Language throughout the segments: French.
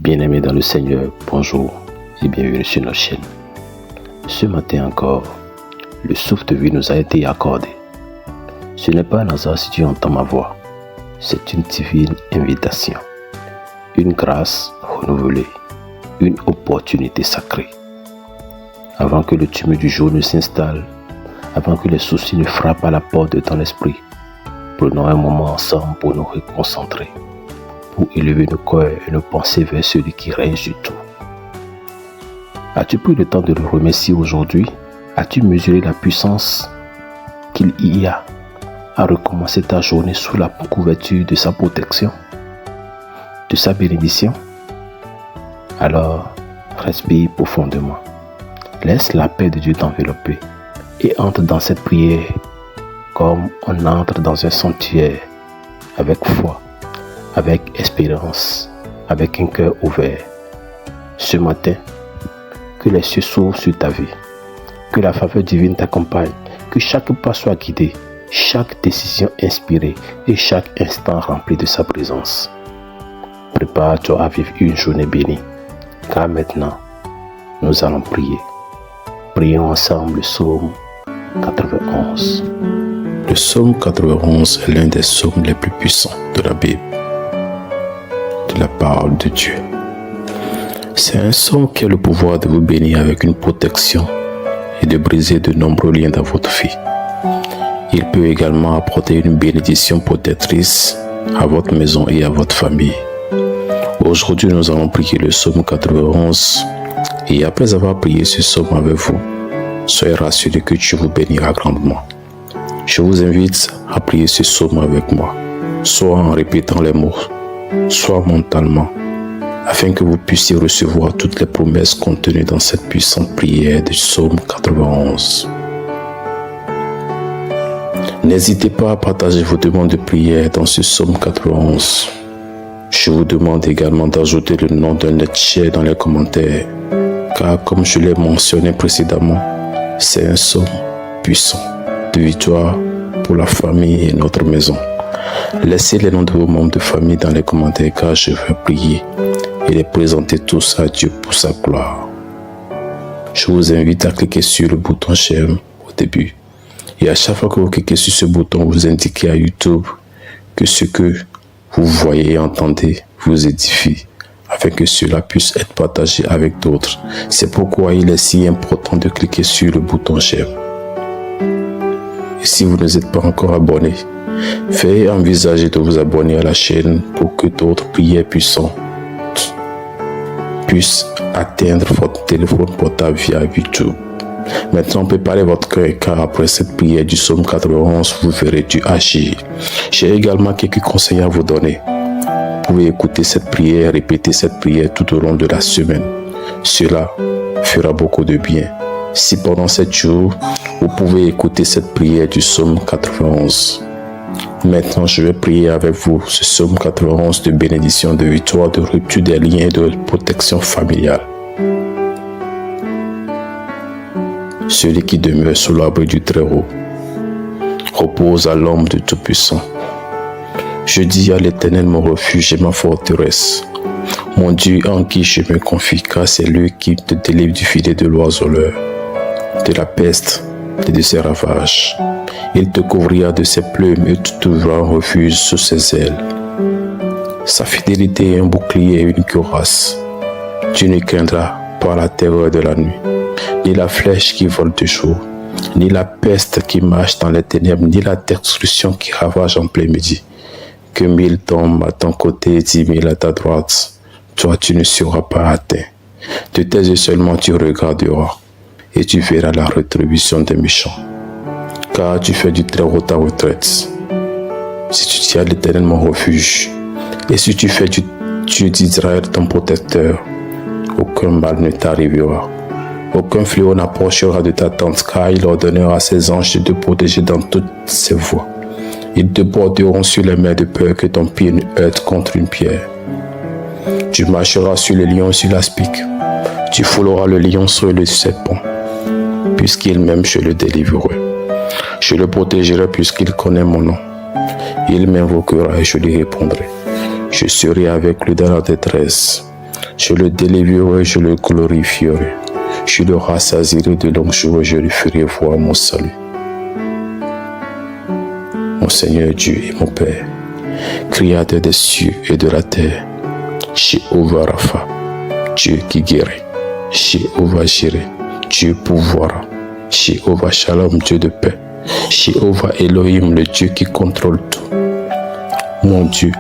Bien-aimés dans le Seigneur, bonjour et bienvenue sur notre chaîne. Ce matin encore, le souffle de vie nous a été accordé. Ce n'est pas un hasard si tu entends ma voix. C'est une divine invitation, une grâce renouvelée, une opportunité sacrée. Avant que le tumulte du jour ne s'installe, avant que les soucis ne frappent à la porte de ton esprit, prenons un moment ensemble pour nous reconcentrer, pour élever nos cœurs et nos pensées vers celui qui règne sur tout. As-tu pris le temps de le remercier aujourd'hui? As-tu mesuré la puissance qu'il y a à recommencer ta journée sous la couverture de sa protection, de sa bénédiction? Alors, respire profondément. Laisse la paix de Dieu t'envelopper et entre dans cette prière comme on entre dans un sanctuaire, avec foi, avec espérance, avec un cœur ouvert. Ce matin, que les cieux s'ouvrent sur ta vie, que la faveur divine t'accompagne, que chaque pas soit guidé, chaque décision inspirée et chaque instant rempli de sa présence. Prépare-toi à vivre une journée bénie, car maintenant, nous allons prier. Prions ensemble le psaume 91. Le psaume 91 est l'un des psaumes les plus puissants de la Bible, de la parole de Dieu. C'est un psaume qui a le pouvoir de vous bénir avec une protection et de briser de nombreux liens dans votre vie. Il peut également apporter une bénédiction protectrice à votre maison et à votre famille. Aujourd'hui, nous allons prier le psaume 91 et après avoir prié ce psaume avec vous, soyez rassurés que Dieu vous bénira grandement. Je vous invite à prier ce psaume avec moi, soit en répétant les mots, soit mentalement, afin que vous puissiez recevoir toutes les promesses contenues dans cette puissante prière du psaume 91. N'hésitez pas à partager vos demandes de prière dans ce psaume 91. Je vous demande également d'ajouter le nom d'un être cher dans les commentaires, car comme je l'ai mentionné précédemment, c'est un psaume puissant de victoire pour la famille et notre maison. Laissez les noms de vos membres de famille dans les commentaires, car je veux prier et les présenter tous à Dieu pour sa gloire. Je vous invite à cliquer sur le bouton j'aime au début. Et à chaque fois que vous cliquez sur ce bouton, vous indiquez à YouTube que ce que vous voyez et entendez vous édifie, afin que cela puisse être partagé avec d'autres. C'est pourquoi il est si important de cliquer sur le bouton j'aime. Et si vous n'êtes pas encore abonné, veuillez envisager de vous abonner à la chaîne pour que d'autres prières puissantes puissent atteindre votre téléphone portable via YouTube. Maintenant, préparez votre cœur, car après cette prière du psaume 91, vous verrez Dieu agir. J'ai également quelques conseils à vous donner. Vous pouvez écouter cette prière, répéter cette prière tout au long de la semaine. Cela fera beaucoup de bien. Si pendant 7 jours, vous pouvez écouter cette prière du psaume 91. Maintenant, je vais prier avec vous ce psaume 91 de bénédiction, de victoire, de rupture des liens et de protection familiale. Celui qui demeure sous l'abri du Très-Haut repose à l'ombre du Tout-Puissant. Je dis à l'Éternel mon refuge et ma forteresse, mon Dieu en qui je me confie, car c'est lui qui te délivre du filet de l'oiseleur, de la peste et de ses ravages. Il te couvrira de ses plumes et tu trouveras un refuge sous ses ailes. Sa fidélité est un bouclier et une cuirasse. Tu ne craindras pas la terreur de la nuit, ni la flèche qui vole de jour, ni la peste qui marche dans les ténèbres, ni la destruction qui ravage en plein midi. Que 1000 tombent à ton côté et 10 000 à ta droite, toi tu ne seras pas atteint. De tes yeux seulement tu regarderas, et tu verras la rétribution des méchants. Car tu fais du Très-Haut ta retraite. Si tu dis à l'Éternel mon refuge, et si tu fais du Dieu d'Israël ton protecteur, aucun mal ne t'arrivera. Aucun fléau n'approchera de ta tente, car il ordonnera à ses anges de te protéger dans toutes ses voies. Ils te porteront sur les mains de peur que ton pied ne heurte contre une pierre. Tu marcheras sur le lion et sur l'aspic. Tu fouleras le lion sur le serpent, puisqu'il m'aime, je le délivrerai. Je le protégerai puisqu'il connaît mon nom. Il m'invoquera et je lui répondrai. Je serai avec lui dans la détresse. Je le délivrerai, je le glorifierai. Je le rassasierai de longs jours et je lui ferai voir mon salut. Mon Seigneur Dieu et mon Père, Créateur des cieux et de la terre, Jéhovah Rapha, Dieu qui guérit, Jéhovah Jireh, Dieu pourvoira, Jéhovah Shalom, Dieu de paix, Jéhovah Elohim, le Dieu qui contrôle tout. Mon Dieu,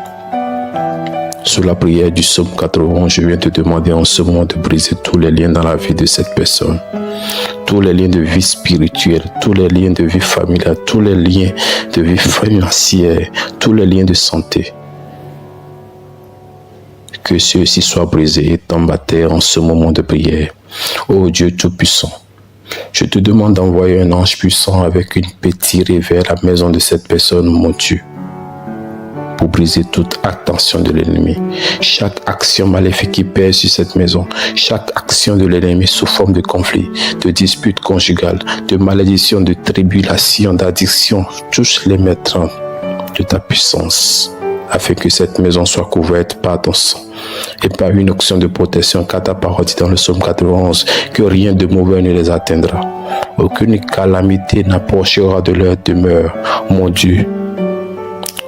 sous la prière du psaume 91, je viens te demander en ce moment de briser tous les liens dans la vie de cette personne. Tous les liens de vie spirituelle, tous les liens de vie familiale, tous les liens de vie financière, tous les liens de santé. Que ceux-ci soient brisés et tombent à terre en ce moment de prière. Ô Dieu Tout-Puissant, je te demande d'envoyer un ange puissant avec une paix tirée vers la maison de cette personne, mon Dieu, pour briser toute attention de l'ennemi. Chaque action maléfique qui pèse sur cette maison, chaque action de l'ennemi sous forme de conflit, de dispute conjugale, de malédiction, de tribulation, d'addiction, touche les maîtres de ta puissance, afin que cette maison soit couverte par ton sang et par une action de protection, car ta parole dit dans le psaume 91 que rien de mauvais ne les atteindra. Aucune calamité n'approchera de leur demeure, mon Dieu.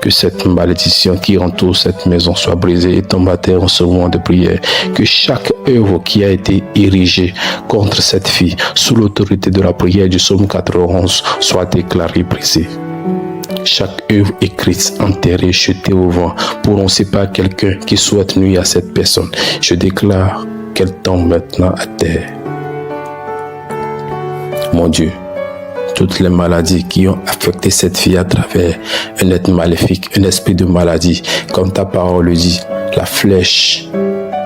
Que cette malédiction qui entoure cette maison soit brisée et tombe à terre en ce moment de prière. Que chaque œuvre qui a été érigée contre cette fille, sous l'autorité de la prière du psaume 91, soit déclarée brisée. Chaque œuvre écrite, enterrée, jetée au vent, pour on ne sait pas quelqu'un qui souhaite nuire à cette personne, je déclare qu'elle tombe maintenant à terre. Mon Dieu, toutes les maladies qui ont affecté cette fille à travers un être maléfique, un esprit de maladie, comme ta parole le dit, la flèche,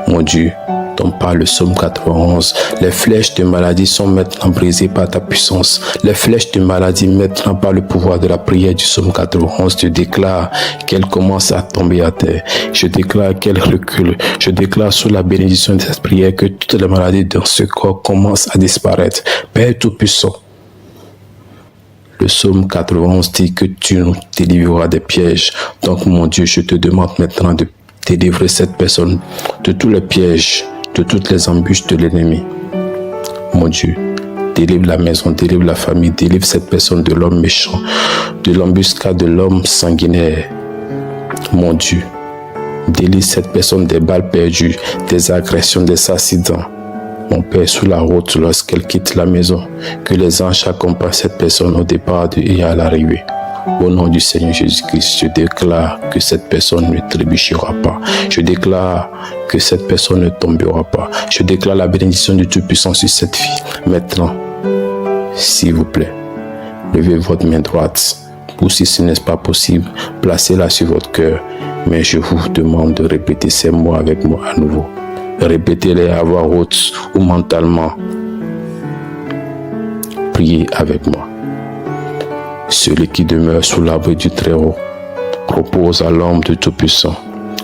mon Dieu, dont parle le psaume 91, les flèches de maladie sont maintenant brisées par ta puissance. Les flèches de maladie maintenant par le pouvoir de la prière du psaume 91, je déclare qu'elle commence à tomber à terre. Je déclare qu'elle recule. Je déclare sous la bénédiction de cette prière que toutes les maladies dans ce corps commencent à disparaître. Père Tout-Puissant, le psaume 91 dit que tu nous délivreras des pièges. Donc, mon Dieu, je te demande maintenant de délivrer cette personne de tous les pièges, de toutes les embûches de l'ennemi. Mon Dieu, délivre la maison, délivre la famille, délivre cette personne de l'homme méchant, de l'embuscade de l'homme sanguinaire. Mon Dieu, délivre cette personne des balles perdues, des agressions, des accidents. Mon Père, sous la route, lorsqu'elle quitte la maison, que les anges accompagnent cette personne au départ et à l'arrivée. Au nom du Seigneur Jésus-Christ, je déclare que cette personne ne trébuchera pas. Je déclare que cette personne ne tombera pas. Je déclare la bénédiction du Tout-Puissant sur cette fille. Maintenant, s'il vous plaît, levez votre main droite. Ou si ce n'est pas possible, placez-la sur votre cœur. Mais je vous demande de répéter ces mots avec moi à nouveau. Répétez-les à voix haute ou mentalement. Priez avec moi. Celui qui demeure sous l'abri du Très-Haut repose à l'ombre du Tout-Puissant.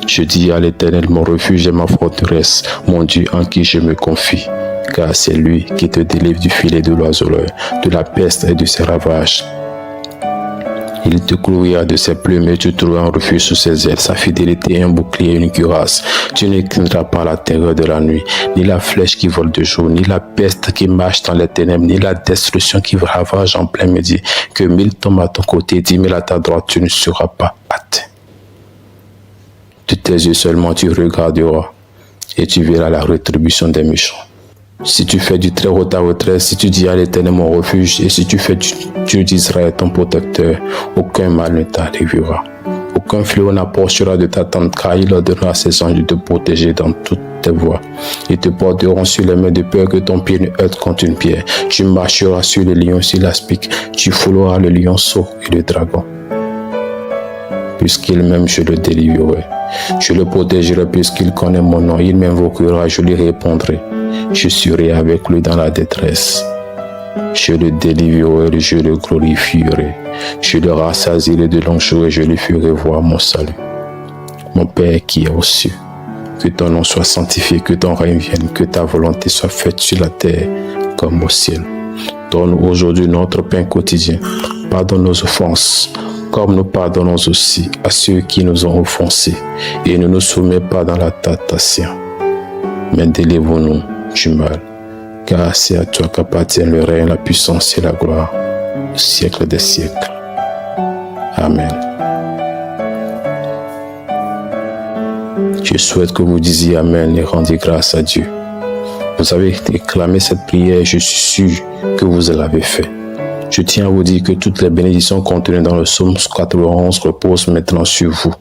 Je dis à l'Éternel, mon refuge et ma forteresse, mon Dieu en qui je me confie, car c'est lui qui te délivre du filet de l'oiseleur, de la peste et de ses ravages. Il te couvrira de ses plumes et tu trouveras un refuge sous ses ailes. Sa fidélité est un bouclier et une cuirasse. Tu ne craindras pas la terreur de la nuit, ni la flèche qui vole de jour, ni la peste qui marche dans les ténèbres, ni la destruction qui ravage en plein midi. Que 1000 tombent à ton côté, 10 000 à ta droite, tu ne seras pas atteint. De tes yeux seulement tu regarderas et tu verras la rétribution des méchants. Si tu fais du Très-Haut ta retraite, si tu dis à l'Éternel mon refuge, et si tu fais du Dieu d'Israël ton protecteur, aucun mal ne t'arrivera. Aucun fléau n'approchera de ta tente, car il ordonnera à ses anges de te protéger dans toutes tes voies. Ils te porteront sur les mains de peur que ton pied ne heurte contre une pierre. Tu marcheras sur le lion, sur l'aspic, tu fouleras le lionceau et le dragon. Puisqu'il m'aime, je le délivrerai. Je le protégerai puisqu'il connaît mon nom. Il m'invoquera, je lui répondrai. Je serai avec lui dans la détresse. Je le délivrerai et je le glorifierai. Je le rassasierai de longs jours et je lui ferai voir mon salut. Mon Père qui est aux cieux, que ton nom soit sanctifié, que ton règne vienne, que ta volonté soit faite sur la terre comme au ciel. Donne-nous aujourd'hui notre pain quotidien. Pardonne nos offenses, comme nous pardonnons aussi à ceux qui nous ont offensés. Et ne nous soumets pas dans la tentation, mais délivre-nous du mal. Car c'est à toi qu'appartient le règne, la puissance et la gloire au siècle des siècles. Amen. Je souhaite que vous disiez Amen et rendiez grâce à Dieu. Vous avez déclamé cette prière, je suis sûr que vous l'avez fait. Je tiens à vous dire que toutes les bénédictions contenues dans le psaume 91 reposent maintenant sur vous,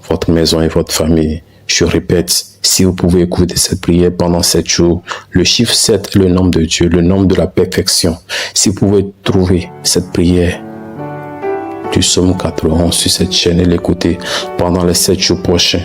votre maison et votre famille. Je répète, si vous pouvez écouter cette prière pendant 7 jours, le chiffre 7 est le nombre de Dieu, le nombre de la perfection. Si vous pouvez trouver cette prière du psaume 91 sur cette chaîne et l'écouter pendant les 7 jours prochains,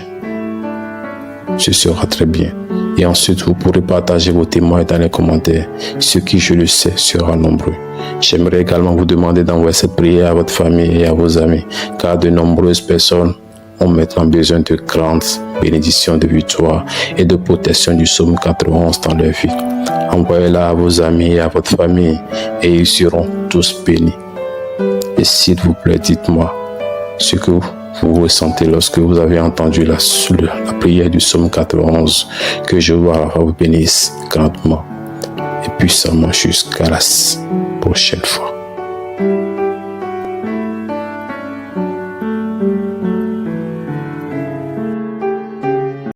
ce sera très bien. Et ensuite, vous pourrez partager vos témoins dans les commentaires. Ce qui, je le sais, sera nombreux. J'aimerais également vous demander d'envoyer cette prière à votre famille et à vos amis, car de nombreuses personnes ont maintenant besoin de grandes bénédictions de victoire et de protection du psaume 91 dans leur vie. Envoyez-la à vos amis et à votre famille et ils seront tous bénis. Et s'il vous plaît, dites-moi ce que vous ressentez lorsque vous avez entendu la prière du psaume 91, que je vous bénisse grandement et puissamment jusqu'à la prochaine fois.